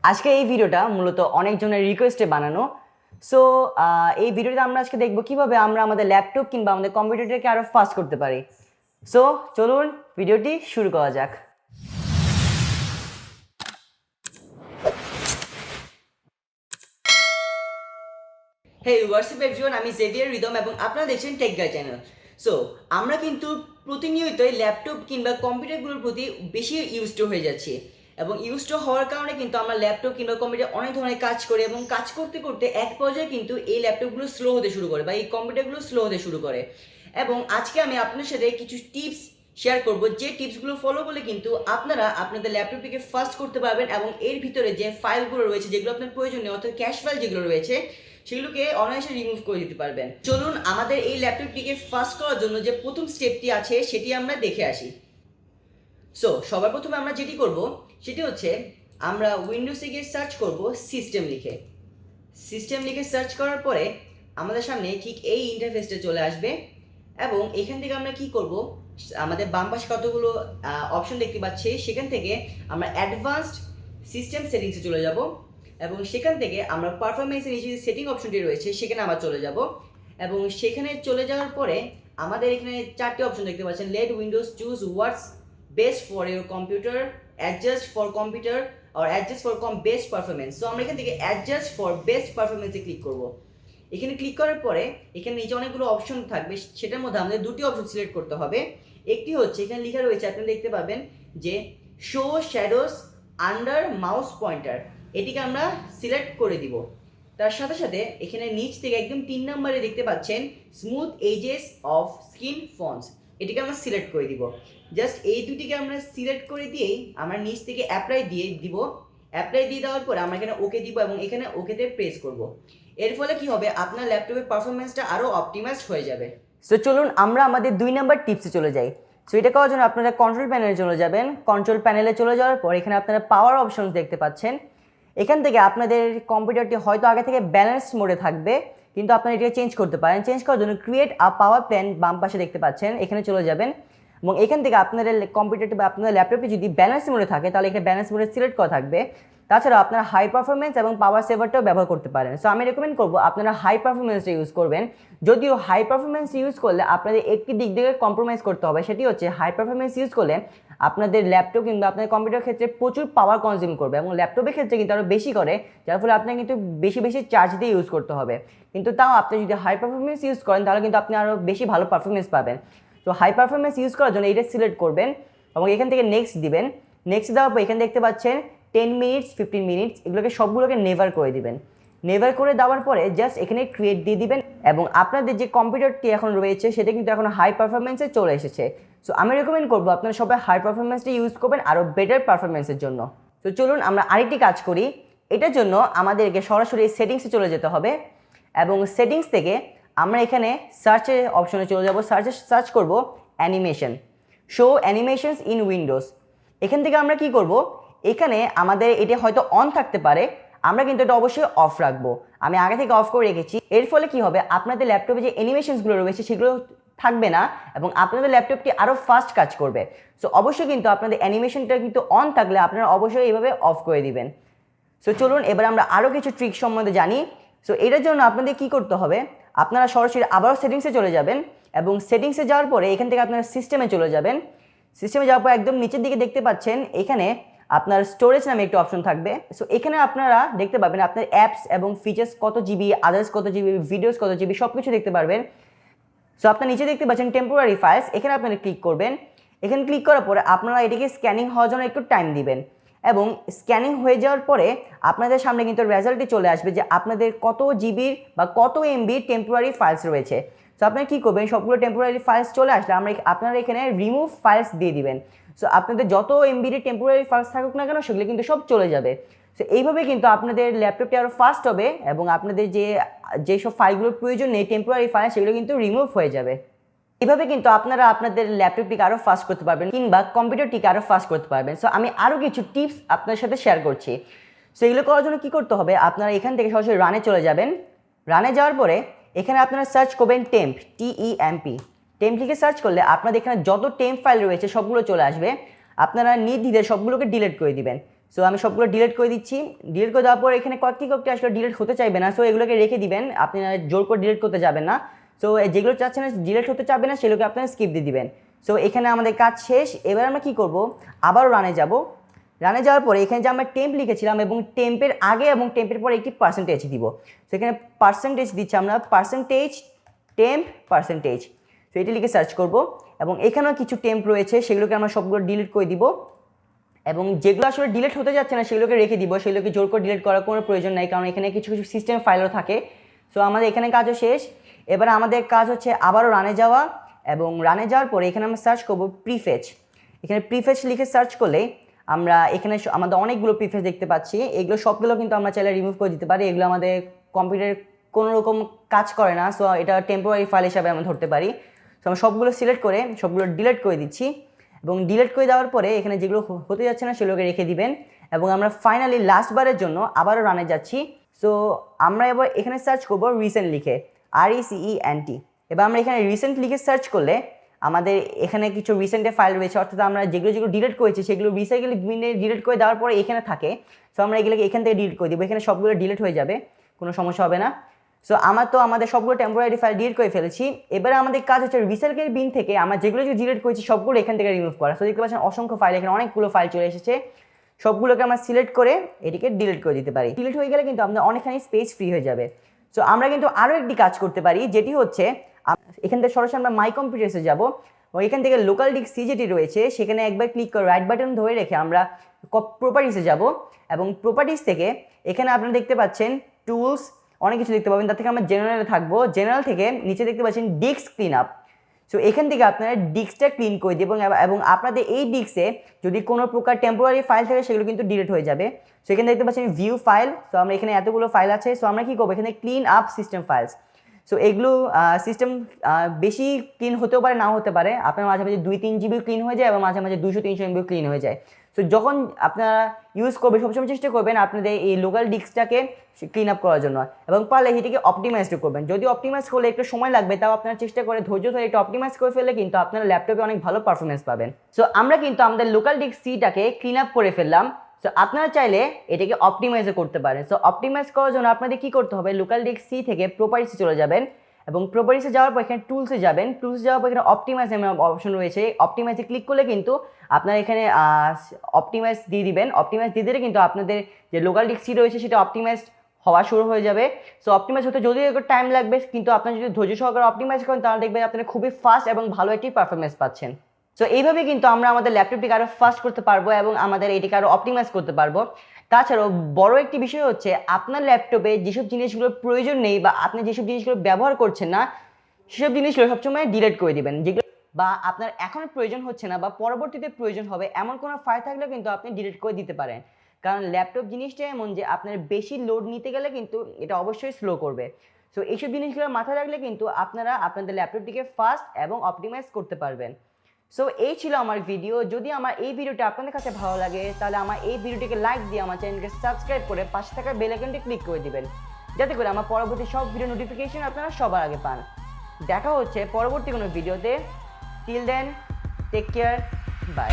আজকে এই ভিডিওটা মূলত অনেকজনের রিকোয়েস্টে বানানো। সো এই ভিডিওতে আমরা আজকে দেখব কিভাবে আমরা আমাদের ল্যাপটপ কিংবা আমাদের কম্পিউটারটাকে আরো ফাস্ট করতে পারি। সো চলুন ভিডিওটি শুরু করা যাক। হে হোয়াটসঅ্যাপ এভরিওয়ান, আমি জেভিয়ার রিদম এবং আপনারা দেখছেন টেক গাই চ্যানেল। সো আমরা কিন্তু প্রতিনিয়তই ল্যাপটপ কিংবা কম্পিউটারগুলোর প্রতি বেশি ইউজড হয়ে যাচ্ছি এবং ইউজড হওয়ার কারণে কিন্তু আমরা ল্যাপটপ কিংবা কম্পিউটার অনেক ধরনের কাজ করি এবং কাজ করতে করতে এক পর্যায়ে কিন্তু এই ল্যাপটপগুলো স্লো হতে শুরু করে বা এই কম্পিউটারগুলো স্লো হতে শুরু করে। এবং আজকে আমি আপনার সাথে কিছু টিপস শেয়ার করব, যে টিপসগুলো ফলো করলে কিন্তু আপনারা আপনাদের ল্যাপটপটিকে ফাস্ট করতে পারবেন এবং এর ভিতরে যে ফাইলগুলো রয়েছে যেগুলো আপনার প্রয়োজনীয় অর্থাৎ ক্যাশ ফাইল যেগুলো রয়েছে সেগুলোকে অনায়াসে রিমুভ করে দিতে পারবেন। চলুন আমাদের এই ল্যাপটপটিকে ফাস্ট করার জন্য যে প্রথম স্টেপটি আছে সেটি আমরা দেখে আসি। সো সবার প্রথমে আমরা যেটি করব সেটি হচ্ছে আমরা উইন্ডোজে গিয়ে সার্চ করব সিস্টেম লিখে সার্চ করার পরে আমাদের সামনে ঠিক এই ইন্টারফেসটা চলে আসবে এবং এখান থেকে আমরা কি করব, আমাদের বাম পাশে কতগুলো অপশন দেখতে পাচ্ছি, সেখান থেকে আমরা অ্যাডভান্সড সিস্টেম সেটিংসে চলে যাব এবং সেখান থেকে আমরা পারফরমেন্সের নিচে যে সেটিং অপশনটি রয়েছে সেখানে আবার চলে যাব এবং সেখানে চলে যাওয়ার পরে আমাদের এখানে চারটি অপশন দেখতে পাচ্ছেন। Let Windows choose what's best for your computer, adjust for computer আর adjust for best performance. So আমরা এখান থেকে অ্যাডজাস্ট ফর বেস্ট পারফরমেন্সে ক্লিক করব। এখানে ক্লিক করার পরে এখানে নিচে অনেকগুলো অপশন থাকবে, সেটার মধ্যে আমাদের দুটি অপশন সিলেক্ট করতে হবে। একটি হচ্ছে এখানে লেখা রয়েছে, আপনি দেখতে পাবেন যে show shadows under mouse pointer, এটিকে আমরা সিলেক্ট করে দিব। তার সাথে সাথে এখানে নিচ থেকে একদম 3 নম্বরে দেখতে পাচ্ছেন smooth edges of screen fonts, এটিকে আমরা সিলেক্ট করে দিব। জাস্ট এই দুটিকে আমরা সিলেক্ট করে দিয়েই আমরা নিচ থেকে অ্যাপ্লাই দিয়ে দিব। অ্যাপ্লাই দিয়ে দেওয়ার পরে আমরা এখানে ওকে দিব এবং এখানে ওকেতে প্রেস করব। এর ফলে কি হবে, আপনার ল্যাপটপের পারফরমেন্সটা আরও অপটিমাইজড হয়ে যাবে। সো চলুন আমরা আমাদের 2 নম্বর টিপসে চলে যাই। সো এটা করার জন্য আপনারা কন্ট্রোল প্যানেলে চলে যাবেন। কন্ট্রোল প্যানেলে চলে যাওয়ার পর এখানে আপনারা পাওয়ার অপশনস দেখতে পাচ্ছেন। এখান থেকে আপনাদের কম্পিউটারটি হয়তো আগে থেকে ব্যালেন্সড মোডে থাকবে, কিন্তু আপনারা এটাকে চেঞ্জ করতে পারেন। চেঞ্জ করার জন্য ক্রিয়েট আ পাওয়ার প্ল্যান বাম পাশে দেখতে পাচ্ছেন, এখানে চলে যাবেন এবং এখান থেকে আপনাদের কম্পিউটারটি বা আপনাদের ল্যাপটপটি যদি ব্যালেন্স মোডে থাকে তাহলে এখানে ব্যালেন্স মোডে সিলেক্ট করা থাকবে। তাছাড়া আপনারা হাই পারফরমেন্স এবং পাওয়ার সেভারটাও ব্যবহার করতে পারেন। সো আমি রেকমেন্ড করবো আপনারা হাই পারফরমেন্সটা ইউজ করবেন। যদিও হাই পারফরমেন্স ইউজ করলে আপনাদের একটি দিক থেকে কম্প্রোমাইজ করতে হবে, সেটি হচ্ছে হাই পারফরমেন্স ইউজ করলে আপনাদের ল্যাপটপ কিংবা আপনাদের কম্পিউটার ক্ষেত্রে প্রচুর পাওয়ার কনজিউম করবে এবং ল্যাপটপের ক্ষেত্রে কিন্তু আরও বেশি করে, যার ফলে আপনাকে কিন্তু বেশি বেশি চার্জ দিয়ে ইউজ করতে হবে। কিন্তু তাও আপনি যদি হাই পারফরমেন্স ইউজ করেন তাহলে কিন্তু আপনি আরও বেশি ভালো পারফরমেন্স পাবেন। তো হাই পারফরমেন্স ইউজ করার জন্য এটা সিলেক্ট করবেন এবং এখান থেকে নেক্সট দিবেন। নেক্সট দেওয়ার পর এখানে দেখতে পাচ্ছেন 10 মিনিটস 15 মিনিটস, এগুলোকে সবগুলোকে নেভার করে দিবেন। নেভার করে দেওয়ার পরে জাস্ট এখানে ক্রিয়েট দিয়ে দিবেন এবং আপনাদের যে কম্পিউটারটি এখন রয়েছে সেটা কিন্তু এখন হাই পারফরমেন্সে চলে এসেছে। সো আমি রেকমেন্ড করবো আপনারা সবাই হাই পারফরমেন্সটা ইউজ করবেন আরও বেটার পারফরমেন্সের জন্য। তো চলুন আমরা আরেকটি কাজ করি। এটার জন্য আমাদেরকে সরাসরি সেটিংসে চলে যেতে হবে এবং সেটিংস থেকে আমরা এখানে সার্চের অপশনে চলে যাব। সার্চ করব animation, show animations in Windows. এখান থেকে আমরা কি করব, এখানে আমাদের এটা হয়তো অন থাকতে পারে, আমরা কিন্তু এটা অবশ্যই অফ রাখবো। আমি আগে থেকে অফ করে রেখেছি। এর ফলে কি হবে, আপনাদের ল্যাপটপে যে অ্যানিমেশনসগুলো রয়েছে সেগুলো থাকবে না এবং আপনাদের ল্যাপটপটি আরও ফাস্ট কাজ করবে। সো অবশ্যই কিন্তু আপনাদের অ্যানিমেশনটা কিন্তু অন থাকলে আপনারা অবশ্যই এইভাবে অফ করে দিবেন। সো চলুন এবার আমরা আরও কিছু ট্রিক সম্বন্ধে জানি। সো এটার জন্য আপনাদের কি করতে হবে, আপনারা সরাসরি আবারও সেটিংসে চলে যাবেন এবং সেটিংসে যাওয়ার পরে এখান থেকে আপনারা সিস্টেমে চলে যাবেন। সিস্টেমে যাওয়ার পর একদম নিচের দিকে দেখতে পাচ্ছেন এখানে আপনার স্টোরেজ নামে একটি অপশন থাকবে। সো এখানে আপনারা দেখতে পাবেন আপনার অ্যাপস এবং ফিচার্স কত জিবি, আদার্স কত জিবি, ভিডিওস কত জিবি, সব কিছু দেখতে পারবেন। সো আপনার নিচে দেখতে পাচ্ছেন টেম্পোরারি ফাইলস, এখানে আপনারা ক্লিক করবেন। এখানে ক্লিক করার পরে আপনারা এটিকে স্ক্যানিং হওয়ার জন্য একটু টাইম দিবেন এবং স্ক্যানিং হয়ে যাওয়ার পরে আপনাদের সামনে কিন্তু রেজাল্টটি চলে আসবে যে আপনাদের কত জিবির বা কত এমবির টেম্পোরারি ফাইলস রয়েছে। সো আপনারা কী করবেন, সবগুলো টেম্পোরারি ফাইলস চলে আসলে আপনারা এখানে রিমুভ ফাইলস দিয়ে দিবেন। সো আপনাদের যত এমবির টেম্পোরারি ফাইলস থাকুক না কেন সেগুলো কিন্তু সব চলে যাবে। সো এইভাবে কিন্তু আপনাদের ল্যাপটপটি আরও ফাস্ট হবে এবং আপনাদের যেসব ফাইলগুলোর প্রয়োজন নেই টেম্পোরারি ফাইল সেগুলো কিন্তু রিমুভ হয়ে যাবে। এভাবে কিন্তু আপনারা আপনাদের ল্যাপটপটিকে আরও ফাস্ট করতে পারবেন কিংবা কম্পিউটারটিকে আরও ফাস্ট করতে পারবেন। সো আমি আরও কিছু টিপস আপনার সাথে শেয়ার করছি। সো এগুলো করার জন্য কী করতে হবে, আপনারা এখান থেকে সরাসরি রানে চলে যাবেন। রানে যাওয়ার পরে এখানে আপনারা সার্চ করবেন টেম্প, TEMP। টেম্প লিখে সার্চ করলে আপনাদের এখানে যত টেম্প ফাইল রয়েছে সবগুলো চলে আসবে। আপনারা নির্দ্বিধায় সবগুলোকে ডিলিট করে দিবেন। সো আমি সবগুলো ডিলিট করে দিচ্ছি। ডিলিট করে দেওয়ার পর এখানে কয়েকটি আসলে ডিলিট হতে চাইবে না, সো এগুলোকে রেখে দিবেন, আপনি জোর করে ডিলিট করতে যাবেন না। সো যেগুলো চাচ্ছেন না ডিলিট হতে চাবে না সেগুলোকে আপনারা স্কিপ দিয়ে দিবেন। সো এখানে আমাদের কাজ শেষ। এবার আমরা কী করব, আবারও রানে যাব। রানে যাওয়ার পরে এখানে যে আমরা টেম্প লিখেছিলাম এবং টেম্পের আগে এবং টেম্পের পরে একটি পার্সেন্টেজ দিব। সো এখানে পার্সেন্টেজ দিচ্ছি আমরা, পার্সেন্টেজ টেম্প পার্সেন্টেজ। সো এটি লিখে সার্চ করব এবং এখানেও কিছু টেম্প রয়েছে, সেগুলোকে আমরা সবগুলো ডিলিট করে দিব এবং যেগুলো আসলে ডিলিট হতে যাচ্ছে না সেগুলোকে রেখে দিব। সেগুলোকে জোর করে ডিলিট করার কোনো প্রয়োজন নেই, কারণ এখানে কিছু কিছু সিস্টেম ফাইলও থাকে। সো আমাদের এখানে কাজও শেষ। এবার আমাদের কাজ হচ্ছে আবারও রানে যাওয়া এবং রানে যাওয়ার পরে এখানে আমরা সার্চ করব প্রিফেচ। এখানে প্রিফেচ লিখে সার্চ করলে আমরা এখানে আমাদের অনেকগুলো প্রিফেচ দেখতে পাচ্ছি। এগুলো সবগুলো কিন্তু আমরা চাইলে রিমুভ করে দিতে পারি, এগুলো আমাদের কম্পিউটারে কোনো রকম কাজ করে না। সো এটা টেম্পোরারি ফাইল হিসাবে আমরা ধরতে পারি। সো আমরা সবগুলো সিলেক্ট করে সবগুলো ডিলিট করে দিচ্ছি এবং ডিলিট করে দেওয়ার পরে এখানে যেগুলো হতে যাচ্ছে না সেগুলোকে রেখে দিবেন এবং আমরা ফাইনালি লাস্টবারের জন্য আবারও রানে যাচ্ছি। সো আমরা এবার এখানে সার্চ করব রিসেন্ট লিখে, RECENT। এবার আমরা এখানে রিসেন্ট লিখে সার্চ করলে আমাদের এখানে কিছু রিসেন্টের ফাইল রয়েছে, অর্থাৎ আমরা যেগুলো ডিলিট করেছি সেগুলো রিসাইকেল বিনে ডিলিট করে দেওয়ার পরে এখানে থাকে। সো আমরা এগুলোকে এখান থেকে ডিলিট করে দেবো, এখানে সবগুলো ডিলিট হয়ে যাবে, কোনো সমস্যা হবে না। সো আমাদের সবগুলো টেম্পোরারি ফাইল ডিলিট করে ফেলেছি। এবারে আমাদের কাজ হচ্ছে রিসাইকেল বিন থেকে আমরা যেগুলো ডিলিট করেছি সবগুলো এখান থেকে রিমুভ করা। সো দেখতে পাচ্ছেন অসংখ্য ফাইল, এখানে অনেকগুলো ফাইল চলে এসেছে। সবগুলোকে আমরা সিলেক্ট করে এটিকে ডিলিট করে দিতে পারি। ডিলিট হয়ে গেলে কিন্তু আমাদের অনেকখানি স্পেস ফ্রি হয়ে যাবে। সো আমরা কিন্তু আরও একটি কাজ করতে পারি, যেটি হচ্ছে এখান থেকে সরাসরি আমরা মাই কম্পিউটার্সে যাব এবং এখান থেকে লোকাল ডিস্ক সি যেটি রয়েছে সেখানে একবার ক্লিক করে রাইট বাটন ধরে রেখে আমরা প্রপার্টিসে যাব এবং প্রপার্টিস থেকে এখানে আপনারা দেখতে পাচ্ছেন টুলস, অনেক কিছু দেখতে পাবেন। তার থেকে আমরা জেনারেলে থাকবো। জেনারেল থেকে নিচে দেখতে পাচ্ছেন ডিস্ক ক্লিন আপ। সো এখান থেকে আপনারা ডিস্কটা ক্লিন করে দেবেন এবং আপনাদের এই ডিস্কে যদি কোনো প্রকার টেম্পোরারি ফাইল থাকে সেগুলো কিন্তু ডিলিট হয়ে যাবে। সো এখানে দেখতে পাচ্ছেন ভিউ ফাইল। সো আমরা এখানে এতগুলো ফাইল আছে। সো আমরা কী করবো, এখানে clean up system files. So এগুলো সিস্টেম বেশি ক্লিন হতেও পারে, নাও হতে পারে। আপনার মাঝে মাঝে 2-3 GB ক্লিন হয়ে যায় এবং মাঝে মাঝে 200-300 MB ক্লিন হয়ে যায়। সো যখন আপনারা ইউজ করবেন সবসময় চেষ্টা করবেন আপনাদের এই লোকাল ডিস্কটাকে ক্লিন আপ করার জন্য এবং পারলে সেটিকে অপটিমাইজড করবেন। যদি অপটিমাইজ করলে একটু সময় লাগবে, তাও আপনারা চেষ্টা করে ধৈর্য ধরে একটু অপটিমাইজ করে ফেললে কিন্তু আপনারা ল্যাপটপে অনেক ভালো পারফরমেন্স পাবেন। সো আমরা কিন্তু আমাদের লোকাল ডিস্ক সিটাকে ক্লিন আপ করে ফেললাম। সো আপনারা চাইলে এটাকে অপটিমাইজও করতে পারেন। সো অপটিমাইজ করার জন্য আপনাদের কী করতে হবে, লোকাল ডিস্ক সি থেকে প্রপার্টিসে চলে যাবেন এবং প্রপার্টিসে যাওয়ার পর এখানে টুলসে যাবেন। টুলসে যাওয়ার পর এখানে অপটিমাইজ অপশন রয়েছে, অপটিমাইজে ক্লিক করলে কিন্তু আপনারা এখানে অপটিমাইজ দিয়ে দিবেন। অপটিমাইজ দিয়ে দিলে কিন্তু আপনাদের যে লোকাল ডিস্ক সি রয়েছে সেটা অপটিমাইজড হওয়া শুরু হয়ে যাবে। সো অপটিমাইজ হতে যদিও একটু টাইম লাগবে, কিন্তু আপনারা যদি ধৈর্য সহকারে অপটিমাইজ করেন তাহলে দেখবেন আপনারা খুবই ফাস্ট এবং ভালো একটি পারফরমেন্স পাচ্ছেন। সো এইভাবে কিন্তু আমরা আমাদের ল্যাপটপটিকে আরও ফাস্ট করতে পারবো এবং আমাদের এটিকে আরও অপটিমাইজ করতে পারবো। তাছাড়াও বড় একটি বিষয় হচ্ছে আপনার ল্যাপটপে যেসব জিনিসগুলোর প্রয়োজন নেই বা আপনি যেসব জিনিসগুলো ব্যবহার করছেন না সেসব জিনিসগুলো সবসময় ডিলিট করে দিবেন। যেগুলো বা আপনার এখন প্রয়োজন হচ্ছে না বা পরবর্তীতে প্রয়োজন হবে এমন কোনো ফাইল থাকলে কিন্তু আপনি ডিলিট করে দিতে পারেন, কারণ ল্যাপটপ জিনিসটা এমন যে আপনার বেশি লোড নিতে গেলে কিন্তু এটা অবশ্যই স্লো করবে। সো এইসব জিনিসগুলো মাথায় রাখলে কিন্তু আপনারা আপনাদের ল্যাপটপটিকে ফাস্ট এবং অপটিমাইজ করতে পারবেন। সো এই ছিল আমার ভিডিও। যদি আমার এই ভিডিওটা আপনাদের কাছে ভালো লাগে তাহলে আমার এই ভিডিওটিকে লাইক দিয়ে আমার চ্যানেলকে সাবস্ক্রাইব করে পাশে থাকা বেল আইকনটি ক্লিক করে দিবেন, যাতে করে আমার পরবর্তী সব ভিডিও নোটিফিকেশন আপনারা সবার আগে পান। দেখা হচ্ছে পরবর্তী কোনো ভিডিওতে। Till then, take care, by.